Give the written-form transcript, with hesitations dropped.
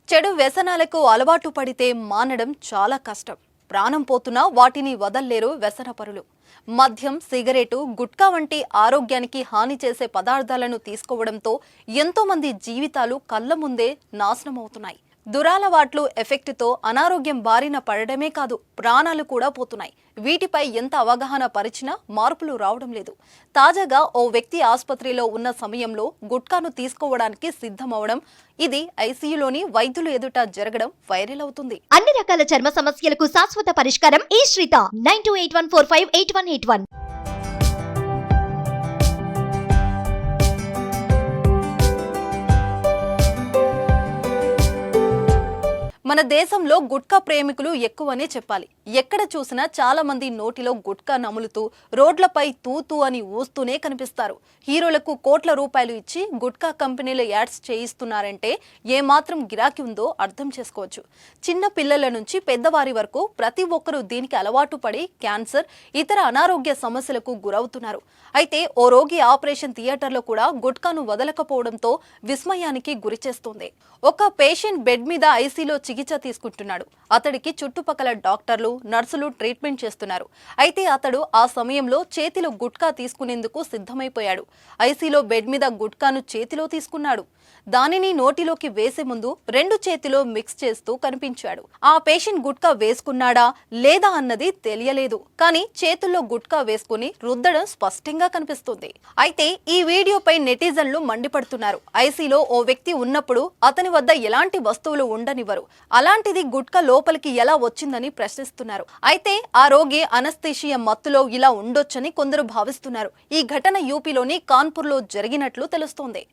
చెడు వ్యసనాలకు అలవాటు పడితే మానడం చాలా కష్టం. ప్రాణం పోతున్నా వాటిని వదల్లేరు వ్యసనపరులు. మద్యం, సిగరెటు, గుట్కా వంటి ఆరోగ్యానికి హాని చేసే పదార్థాలను తీసుకోవడంతో ఎంతో మంది జీవితాలు కళ్ళ ముందే నాశనమవుతున్నాయి. దురాలవాట్లు ఎఫెక్ట్తో అనారోగ్యం బారిన పడడమే కాదు, ప్రాణాలు కూడా పోతున్నాయి. వీటిపై ఎంత అవగాహన పరిచినా మార్పులు రావడం లేదు. తాజాగా ఓ వ్యక్తి ఆసుపత్రిలో ఉన్న సమయంలో గుట్కాను తీసుకోవడానికి సిద్ధమవడం, ఇది ఐసీయూలోని వైద్యులు ఎదుట జరగడం వైరల్ అవుతుంది. అన్ని రకాల చర్మ సమస్యలకు శాశ్వత పరిష్కారం ఈ శ్రీత 9281458181. మన దేశంలో గుట్కా ప్రేమికులు ఎక్కువనే చెప్పాలి. ఎక్కడ చూసినా చాలా మంది నోటిలో గుట్కా నములుతూ రోడ్లపై తూతూ అని ఊస్తూనే కనిపిస్తారు. హీరోలకు కోట్ల రూపాయలు ఇచ్చి గుట్కా కంపెనీల యాడ్స్ చేయిస్తున్నారంటే ఏమాత్రం గిరాకీ ఉందో అర్థం చేసుకోవచ్చు. చిన్న పిల్లల నుంచి పెద్దవారి వరకు ప్రతి ఒక్కరూ దీనికి అలవాటు పడి క్యాన్సర్, ఇతర అనారోగ్య సమస్యలకు గురవుతున్నారు. అయితే ఓ రోగి ఆపరేషన్ థియేటర్లో కూడా గుట్కాను వదలకపోవడంతో విస్మయానికి గురిచేస్తోంది. ఒక పేషెంట్ బెడ్ మీద ఐసీలో చికిత్స తీసుకుంటున్నాడు. అతడికి చుట్టుపక్కల డాక్టర్లు, నర్సులు ట్రీట్మెంట్ చేస్తున్నారు. అయితే అతడు ఆ సమయంలో చేతిలో గుట్కా తీసుకునేందుకు సిద్ధమైపోయాడు. ఐసీలో బెడ్ మీద గుట్కాను చేతిలో తీసుకున్నాడు. దానిని నోటిలోకి వేసే ముందు రెండు చేతిలో మిక్స్ చేస్తూ కనిపించాడు. ఆ పేషెంట్ గుట్కా వేసుకున్నాడా లేదా అన్నది తెలియలేదు. కానీ చేతుల్లో గుట్కా వేసుకుని రుద్దడం స్పష్టంగా కనిపిస్తుంది. అయితే ఈ వీడియోపై నెటిజన్లు మండిపడుతున్నారు. ఐసీలో ఓ వ్యక్తి ఉన్నప్పుడు అతని వద్ద ఎలాంటి వస్తువులు ఉండనివ్వరు. అలాంటిది గుట్కా లోపలికి ఎలా వచ్చిందని ప్రశ్నిస్తున్నారు. అయితే ఆ రోగి అనస్థీషియా మత్తులో ఇలా ఉండొచ్చని కొందరు భావిస్తున్నారు. ఈ ఘటన యూపీలోని కాన్పూర్లో జరిగినట్లు తెలుస్తోంది.